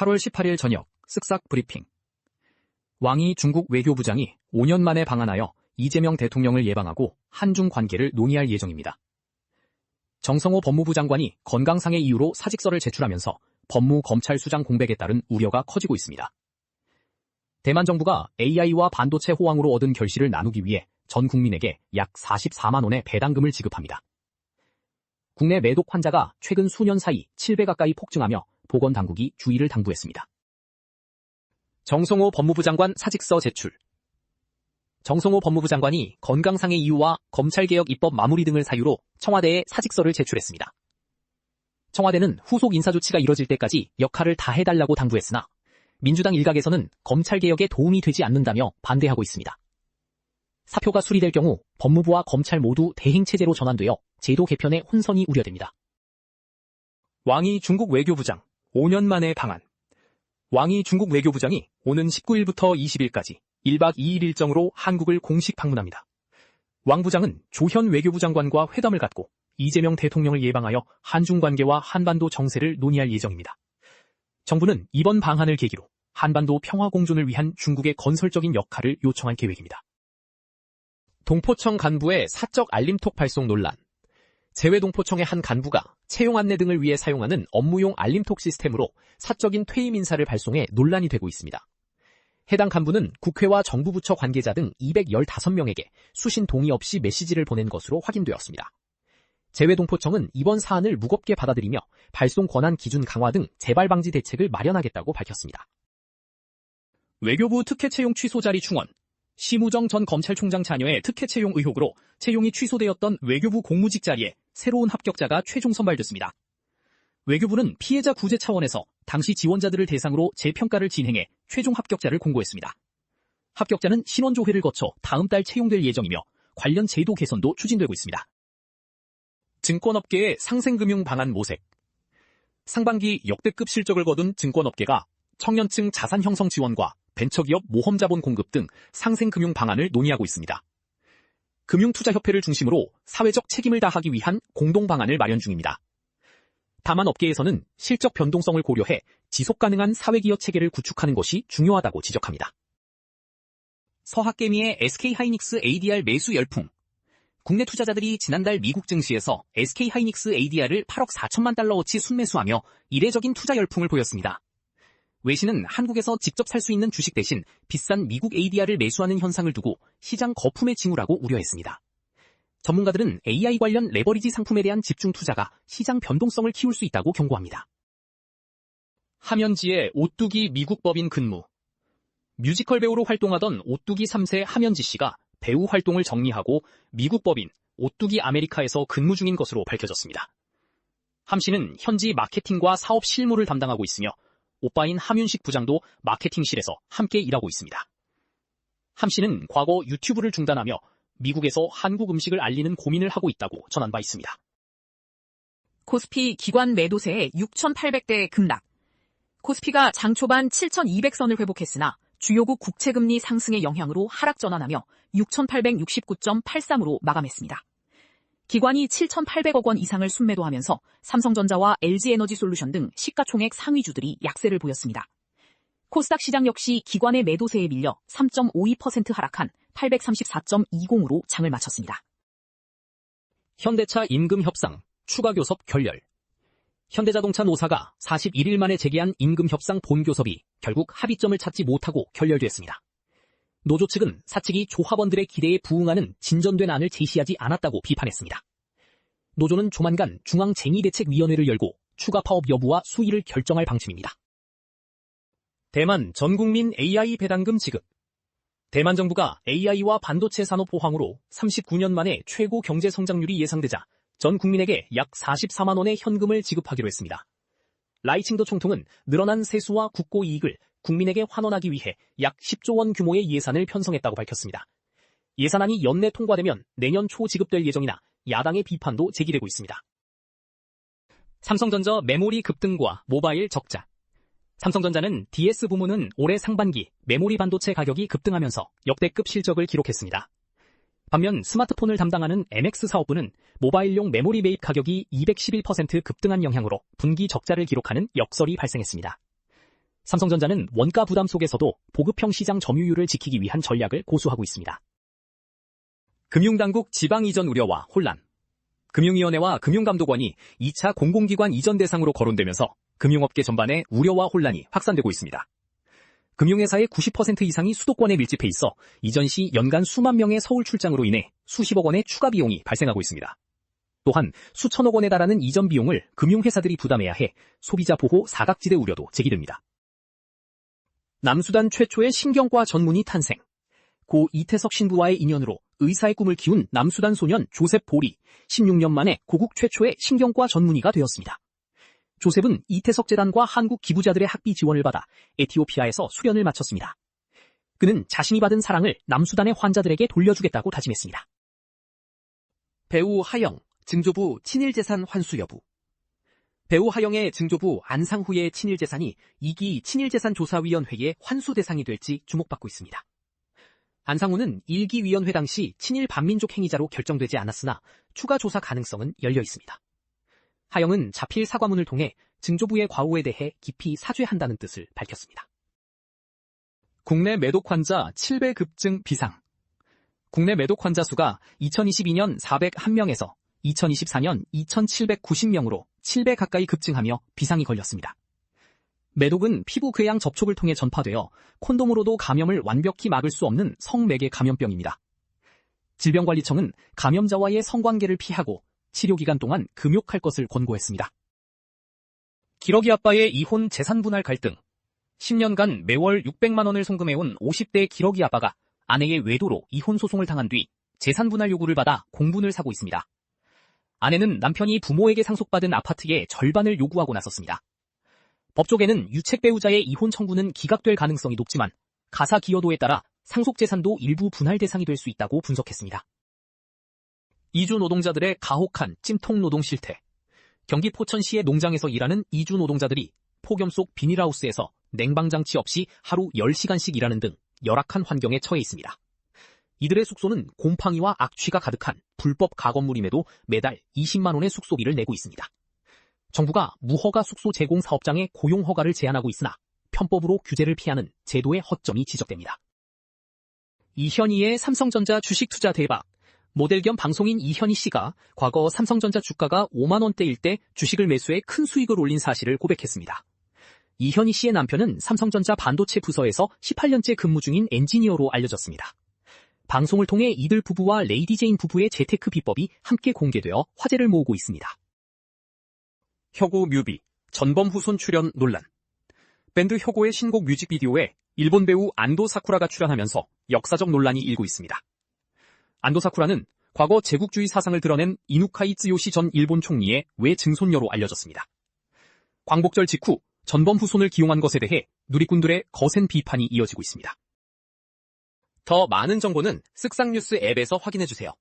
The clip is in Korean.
8월 18일 저녁 쓱싹 브리핑. 왕이 중국 외교부장이 5년 만에 방한하여 이재명 대통령을 예방하고 한중 관계를 논의할 예정입니다. 정성호 법무부 장관이 건강상의 이유로 사직서를 제출하면서 법무검찰수장 공백에 따른 우려가 커지고 있습니다. 대만 정부가 AI와 반도체 호황으로 얻은 결실을 나누기 위해 전 국민에게 약 44만 원의 배당금을 지급합니다. 국내 매독 환자가 최근 수년 사이 7배 가까이 폭증하며 보건당국이 주의를 당부했습니다. 정성호 법무부 장관 사직서 제출. 정성호 법무부 장관이 건강상의 이유와 검찰개혁 입법 마무리 등을 사유로 청와대에 사직서를 제출했습니다. 청와대는 후속 인사조치가 이뤄질 때까지 역할을 다해달라고 당부했으나 민주당 일각에서는 검찰개혁에 도움이 되지 않는다며 반대하고 있습니다. 사표가 수리될 경우 법무부와 검찰 모두 대행체제로 전환되어 제도 개편의 혼선이 우려됩니다. 왕이 중국 외교부장 5년 만에 방한. 왕이 중국 외교부장이 오는 19일부터 20일까지 1박 2일 일정으로 한국을 공식 방문합니다. 왕 부장은 조현 외교부 장관과 회담을 갖고 이재명 대통령을 예방하여 한중 관계와 한반도 정세를 논의할 예정입니다. 정부는 이번 방한을 계기로 한반도 평화 공존을 위한 중국의 건설적인 역할을 요청할 계획입니다. 동포청 간부의 사적 알림톡 발송 논란. 재외동포청의 한 간부가 채용 안내 등을 위해 사용하는 업무용 알림톡 시스템으로 사적인 퇴임 인사를 발송해 논란이 되고 있습니다. 해당 간부는 국회와 정부 부처 관계자 등 215명에게 수신 동의 없이 메시지를 보낸 것으로 확인되었습니다. 재외동포청은 이번 사안을 무겁게 받아들이며 발송 권한 기준 강화 등 재발 방지 대책을 마련하겠다고 밝혔습니다. 외교부 특혜 채용 취소 자리 충원. 심우정 전 검찰총장 자녀의 특혜 채용 의혹으로 채용이 취소되었던 외교부 공무직 자리에 새로운 합격자가 최종 선발됐습니다. 외교부는 피해자 구제 차원에서 당시 지원자들을 대상으로 재평가를 진행해 최종 합격자를 공고했습니다. 합격자는 신원조회를 거쳐 다음 달 채용될 예정이며 관련 제도 개선도 추진되고 있습니다. 증권업계의 상생금융 방안 모색. 상반기 역대급 실적을 거둔 증권업계가 청년층 자산 형성 지원과 벤처기업 모험자본 공급 등 상생금융 방안을 논의하고 있습니다. 금융투자협회를 중심으로 사회적 책임을 다하기 위한 공동 방안을 마련 중입니다. 다만 업계에서는 실적 변동성을 고려해 지속가능한 사회기여 체계를 구축하는 것이 중요하다고 지적합니다. 서학개미의 SK하이닉스 ADR 매수 열풍. 국내 투자자들이 지난달 미국 증시에서 SK하이닉스 ADR을 8억 4천만 달러어치 순매수하며 이례적인 투자 열풍을 보였습니다. 외신은 한국에서 직접 살 수 있는 주식 대신 비싼 미국 ADR을 매수하는 현상을 두고 시장 거품의 징후라고 우려했습니다. 전문가들은 AI 관련 레버리지 상품에 대한 집중 투자가 시장 변동성을 키울 수 있다고 경고합니다. 하면지의 오뚜기 미국 법인 근무. 뮤지컬 배우로 활동하던 오뚜기 3세 하면지 씨가 배우 활동을 정리하고 미국 법인 오뚜기 아메리카에서 근무 중인 것으로 밝혀졌습니다. 함 씨는 현지 마케팅과 사업 실무를 담당하고 있으며 오빠인 함윤식 부장도 마케팅실에서 함께 일하고 있습니다. 함 씨는 과거 유튜브를 중단하며 미국에서 한국 음식을 알리는 고민을 하고 있다고 전한 바 있습니다. 코스피 기관 매도세에 6,800대 급락. 코스피가 장 초반 7,200선을 회복했으나 주요국 국채금리 상승의 영향으로 하락 전환하며 6,869.83으로 마감했습니다. 기관이 7,800억 원 이상을 순매도하면서 삼성전자와 LG에너지솔루션 등 시가총액 상위주들이 약세를 보였습니다. 코스닥 시장 역시 기관의 매도세에 밀려 3.52% 하락한 834.20으로 장을 마쳤습니다. 현대차 임금 협상, 추가 교섭 결렬. 현대자동차 노사가 41일 만에 재개한 임금 협상 본교섭이 결국 합의점을 찾지 못하고 결렬됐습니다. 노조 측은 사측이 조합원들의 기대에 부응하는 진전된 안을 제시하지 않았다고 비판했습니다. 노조는 조만간 중앙쟁의대책위원회를 열고 추가 파업 여부와 수위를 결정할 방침입니다. 대만 전국민 AI 배당금 지급. 대만 정부가 AI와 반도체 산업 호황으로 39년 만에 최고 경제 성장률이 예상되자 전 국민에게 약 44만 원의 현금을 지급하기로 했습니다. 라이칭도 총통은 늘어난 세수와 국고 이익을 국민에게 환원하기 위해 약 10조 원 규모의 예산을 편성했다고 밝혔습니다. 예산안이 연내 통과되면 내년 초 지급될 예정이나 야당의 비판도 제기되고 있습니다. 삼성전자 메모리 급등과 모바일 적자. 삼성전자는 DS 부문은 올해 상반기 메모리 반도체 가격이 급등하면서 역대급 실적을 기록했습니다. 반면 스마트폰을 담당하는 MX 사업부는 모바일용 메모리 매입 가격이 211% 급등한 영향으로 분기 적자를 기록하는 역설이 발생했습니다. 삼성전자는 원가 부담 속에서도 보급형 시장 점유율을 지키기 위한 전략을 고수하고 있습니다. 금융당국 지방 이전 우려와 혼란. 금융위원회와 금융감독원이 2차 공공기관 이전 대상으로 거론되면서 금융업계 전반에 우려와 혼란이 확산되고 있습니다. 금융회사의 90% 이상이 수도권에 밀집해 있어 이전 시 연간 수만 명의 서울 출장으로 인해 수십억 원의 추가 비용이 발생하고 있습니다. 또한 수천억 원에 달하는 이전 비용을 금융회사들이 부담해야 해 소비자 보호 사각지대 우려도 제기됩니다. 남수단 최초의 신경과 전문의 탄생. 고 이태석 신부와의 인연으로 의사의 꿈을 키운 남수단 소년 조셉 볼이 16년 만에 고국 최초의 신경과 전문의가 되었습니다. 조셉은 이태석 재단과 한국 기부자들의 학비 지원을 받아 에티오피아에서 수련을 마쳤습니다. 그는 자신이 받은 사랑을 남수단의 환자들에게 돌려주겠다고 다짐했습니다. 배우 하영, 증조부 친일재산 환수 여부. 배우 하영의 증조부 안상후의 친일재산이 2기 친일재산조사위원회의 환수 대상이 될지 주목받고 있습니다. 안상후는 1기 위원회 당시 친일 반민족 행위자로 결정되지 않았으나 추가 조사 가능성은 열려 있습니다. 하영은 자필 사과문을 통해 증조부의 과오에 대해 깊이 사죄한다는 뜻을 밝혔습니다. 국내 매독 환자 7배 급증 비상. 국내 매독 환자 수가 2022년 401명에서 2024년 2790명으로 7배 가까이 급증하며 비상이 걸렸습니다. 매독은 피부 궤양 접촉을 통해 전파되어 콘돔으로도 감염을 완벽히 막을 수 없는 성매개 감염병입니다. 질병관리청은 감염자와의 성관계를 피하고 치료 기간 동안 금욕할 것을 권고했습니다. 기러기 아빠의 이혼 재산 분할 갈등. 10년간 매월 600만 원을 송금해온 50대 기러기 아빠가 아내의 외도로 이혼 소송을 당한 뒤 재산 분할 요구를 받아 공분을 사고 있습니다. 아내는 남편이 부모에게 상속받은 아파트의 절반을 요구하고 나섰습니다. 법조계는 유책 배우자의 이혼 청구는 기각될 가능성이 높지만 가사 기여도에 따라 상속 재산도 일부 분할 대상이 될 수 있다고 분석했습니다. 이주 노동자들의 가혹한 찜통 노동 실태. 경기 포천시의 농장에서 일하는 이주 노동자들이 폭염 속 비닐하우스에서 냉방장치 없이 하루 10시간씩 일하는 등 열악한 환경에 처해 있습니다. 이들의 숙소는 곰팡이와 악취가 가득한 불법 가건물임에도 매달 20만 원의 숙소비를 내고 있습니다. 정부가 무허가 숙소 제공 사업장의 고용 허가를 제한하고 있으나 편법으로 규제를 피하는 제도의 허점이 지적됩니다. 이현희의 삼성전자 주식 투자 대박. 모델 겸 방송인 이현희 씨가 과거 삼성전자 주가가 5만 원대일 때 주식을 매수해 큰 수익을 올린 사실을 고백했습니다. 이현희 씨의 남편은 삼성전자 반도체 부서에서 18년째 근무 중인 엔지니어로 알려졌습니다. 방송을 통해 이들 부부와 레이디 제인 부부의 재테크 비법이 함께 공개되어 화제를 모으고 있습니다. 혁오 뮤비, 전범 후손 출연 논란. 밴드 혁오의 신곡 뮤직비디오에 일본 배우 안도 사쿠라가 출연하면서 역사적 논란이 일고 있습니다. 안도 사쿠라는 과거 제국주의 사상을 드러낸 이누카이 쯔요시 전 일본 총리의 외증손녀로 알려졌습니다. 광복절 직후 전범 후손을 기용한 것에 대해 누리꾼들의 거센 비판이 이어지고 있습니다. 더 많은 정보는 쓱싹뉴스 앱에서 확인해주세요.